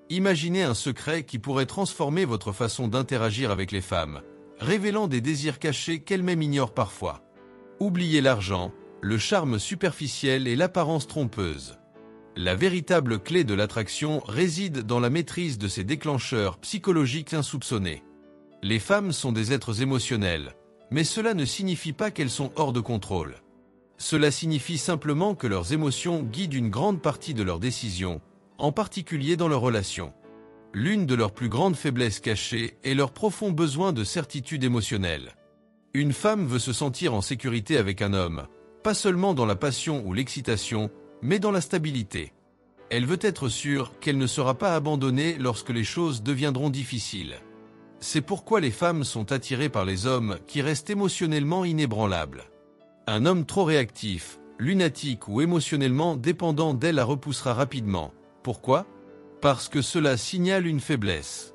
Imaginez un secret qui pourrait transformer votre façon d'interagir avec les femmes, révélant des désirs cachés qu'elles-mêmes ignorent parfois. Oubliez l'argent, le charme superficiel et l'apparence trompeuse. La véritable clé de l'attraction réside dans la maîtrise de ces déclencheurs psychologiques insoupçonnés. Les femmes sont des êtres émotionnels, mais cela ne signifie pas qu'elles sont hors de contrôle. Cela signifie simplement que leurs émotions guident une grande partie de leurs décisions, en particulier dans leurs relations. L'une de leurs plus grandes faiblesses cachées est leur profond besoin de certitude émotionnelle. Une femme veut se sentir en sécurité avec un homme, pas seulement dans la passion ou l'excitation, mais dans la stabilité. Elle veut être sûre qu'elle ne sera pas abandonnée lorsque les choses deviendront difficiles. C'est pourquoi les femmes sont attirées par les hommes qui restent émotionnellement inébranlables. Un homme trop réactif, lunatique ou émotionnellement dépendant d'elle la repoussera rapidement. Pourquoi ? Parce que cela signale une faiblesse.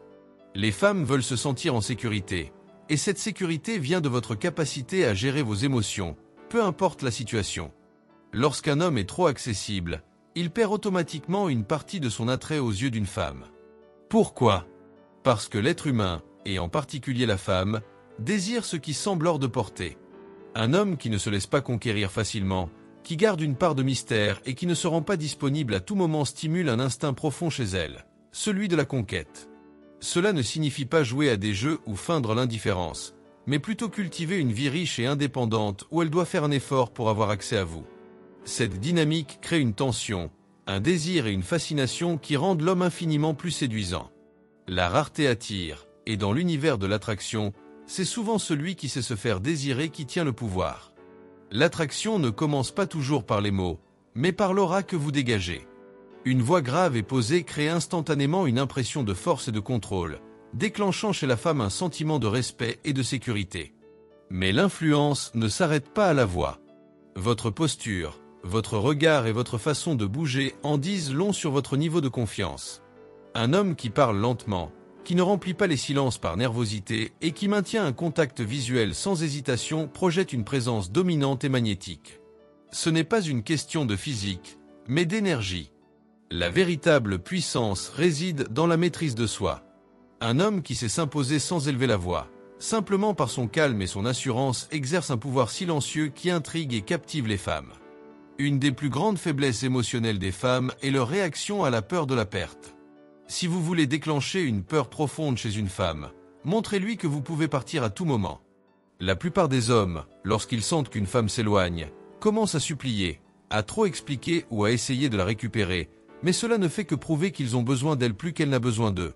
Les femmes veulent se sentir en sécurité, et cette sécurité vient de votre capacité à gérer vos émotions, peu importe la situation. Lorsqu'un homme est trop accessible, il perd automatiquement une partie de son attrait aux yeux d'une femme. Pourquoi ? Parce que l'être humain, et en particulier la femme, désire ce qui semble hors de portée. Un homme qui ne se laisse pas conquérir facilement, qui garde une part de mystère et qui ne se rend pas disponible à tout moment stimule un instinct profond chez elle, celui de la conquête. Cela ne signifie pas jouer à des jeux ou feindre l'indifférence, mais plutôt cultiver une vie riche et indépendante où elle doit faire un effort pour avoir accès à vous. Cette dynamique crée une tension, un désir et une fascination qui rendent l'homme infiniment plus séduisant. La rareté attire, et dans l'univers de l'attraction, c'est souvent celui qui sait se faire désirer qui tient le pouvoir. L'attraction ne commence pas toujours par les mots, mais par l'aura que vous dégagez. Une voix grave et posée crée instantanément une impression de force et de contrôle, déclenchant chez la femme un sentiment de respect et de sécurité. Mais l'influence ne s'arrête pas à la voix. Votre posture, votre regard et votre façon de bouger en disent long sur votre niveau de confiance. Un homme qui parle lentement, qui ne remplit pas les silences par nervosité et qui maintient un contact visuel sans hésitation projette une présence dominante et magnétique. Ce n'est pas une question de physique, mais d'énergie. La véritable puissance réside dans la maîtrise de soi. Un homme qui sait s'imposer sans élever la voix, simplement par son calme et son assurance, exerce un pouvoir silencieux qui intrigue et captive les femmes. Une des plus grandes faiblesses émotionnelles des femmes est leur réaction à la peur de la perte. Si vous voulez déclencher une peur profonde chez une femme, montrez-lui que vous pouvez partir à tout moment. La plupart des hommes, lorsqu'ils sentent qu'une femme s'éloigne, commencent à supplier, à trop expliquer ou à essayer de la récupérer, mais cela ne fait que prouver qu'ils ont besoin d'elle plus qu'elle n'a besoin d'eux.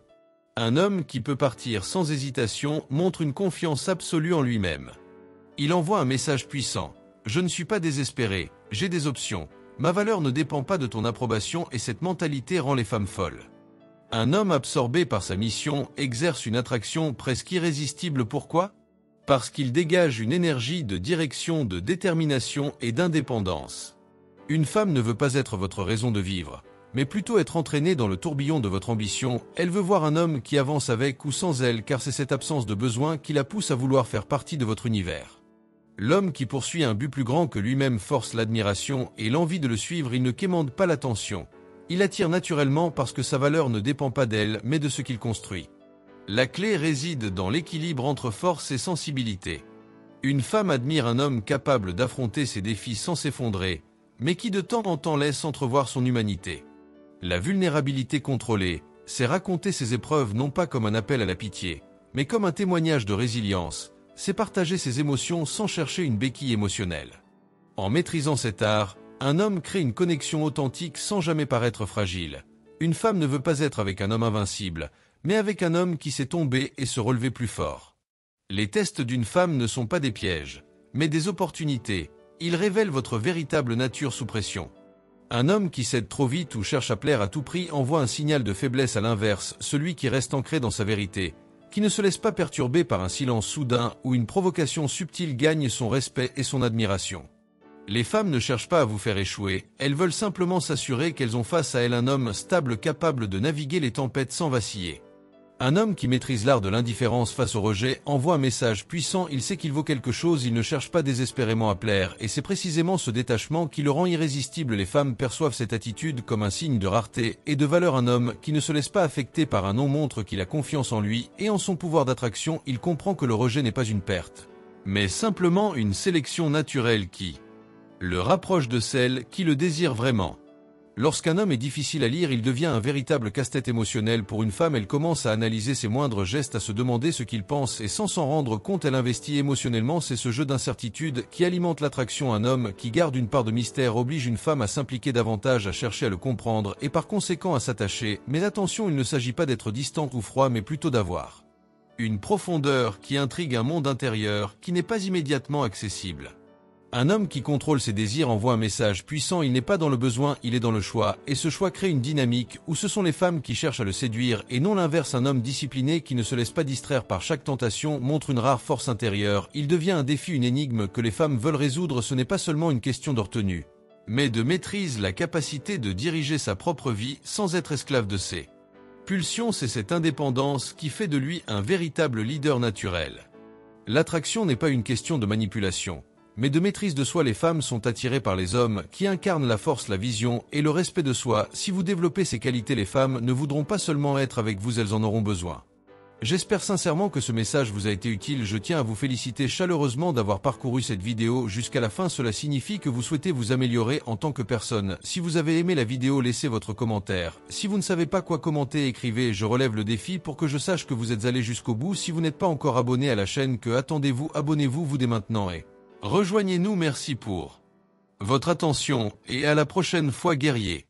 Un homme qui peut partir sans hésitation montre une confiance absolue en lui-même. Il envoie un message puissant. Je ne suis pas désespéré, j'ai des options. Ma valeur ne dépend pas de ton approbation et cette mentalité rend les femmes folles. Un homme absorbé par sa mission exerce une attraction presque irrésistible. Pourquoi ? Parce qu'il dégage une énergie de direction, de détermination et d'indépendance. Une femme ne veut pas être votre raison de vivre, mais plutôt être entraînée dans le tourbillon de votre ambition. Elle veut voir un homme qui avance avec ou sans elle, car c'est cette absence de besoin qui la pousse à vouloir faire partie de votre univers. L'homme qui poursuit un but plus grand que lui-même force l'admiration et l'envie de le suivre. Il ne quémande pas l'attention. Il attire naturellement parce que sa valeur ne dépend pas d'elle, mais de ce qu'il construit. La clé réside dans l'équilibre entre force et sensibilité. Une femme admire un homme capable d'affronter ses défis sans s'effondrer, mais qui de temps en temps laisse entrevoir son humanité. La vulnérabilité contrôlée, c'est raconter ses épreuves non pas comme un appel à la pitié, mais comme un témoignage de résilience, c'est partager ses émotions sans chercher une béquille émotionnelle. En maîtrisant cet art, un homme crée une connexion authentique sans jamais paraître fragile. Une femme ne veut pas être avec un homme invincible, mais avec un homme qui sait tomber et se relever plus fort. Les tests d'une femme ne sont pas des pièges, mais des opportunités. Ils révèlent votre véritable nature sous pression. Un homme qui cède trop vite ou cherche à plaire à tout prix envoie un signal de faiblesse. À l'inverse, celui qui reste ancré dans sa vérité, qui ne se laisse pas perturber par un silence soudain ou une provocation subtile gagne son respect et son admiration. Les femmes ne cherchent pas à vous faire échouer, elles veulent simplement s'assurer qu'elles ont face à elles un homme stable capable de naviguer les tempêtes sans vaciller. Un homme qui maîtrise l'art de l'indifférence face au rejet envoie un message puissant, il sait qu'il vaut quelque chose, il ne cherche pas désespérément à plaire, et c'est précisément ce détachement qui le rend irrésistible. Les femmes perçoivent cette attitude comme un signe de rareté et de valeur. Un homme qui ne se laisse pas affecter par un non montre qu'il a confiance en lui et en son pouvoir d'attraction. Il comprend que le rejet n'est pas une perte, mais simplement une sélection naturelle qui le rapproche de celle qui le désire vraiment. Lorsqu'un homme est difficile à lire, il devient un véritable casse-tête émotionnel pour une femme. Elle commence à analyser ses moindres gestes, à se demander ce qu'il pense et sans s'en rendre compte, elle investit émotionnellement. C'est ce jeu d'incertitude qui alimente l'attraction. Un homme qui garde une part de mystère oblige une femme à s'impliquer davantage, à chercher à le comprendre et par conséquent à s'attacher. Mais attention, il ne s'agit pas d'être distant ou froid, mais plutôt d'avoir une profondeur qui intrigue, un monde intérieur qui n'est pas immédiatement accessible. Un homme qui contrôle ses désirs envoie un message puissant, il n'est pas dans le besoin, il est dans le choix, et ce choix crée une dynamique où ce sont les femmes qui cherchent à le séduire et non l'inverse. Un homme discipliné qui ne se laisse pas distraire par chaque tentation montre une rare force intérieure, il devient un défi, une énigme que les femmes veulent résoudre. Ce n'est pas seulement une question de retenue, mais de maîtrise, la capacité de diriger sa propre vie sans être esclave de ses pulsions. C'est cette indépendance qui fait de lui un véritable leader naturel. L'attraction n'est pas une question de manipulation, mais de maîtrise de soi. Les femmes sont attirées par les hommes qui incarnent la force, la vision et le respect de soi. Si vous développez ces qualités, les femmes ne voudront pas seulement être avec vous, elles en auront besoin. J'espère sincèrement que ce message vous a été utile. Je tiens à vous féliciter chaleureusement d'avoir parcouru cette vidéo jusqu'à la fin. Cela signifie que vous souhaitez vous améliorer en tant que personne. Si vous avez aimé la vidéo, laissez votre commentaire. Si vous ne savez pas quoi commenter, écrivez, je relève le défi pour que je sache que vous êtes allé jusqu'au bout. Si vous n'êtes pas encore abonné à la chaîne, que attendez-vous? Abonnez-vous dès maintenant et rejoignez-nous. Merci pour votre attention et à la prochaine fois, guerriers.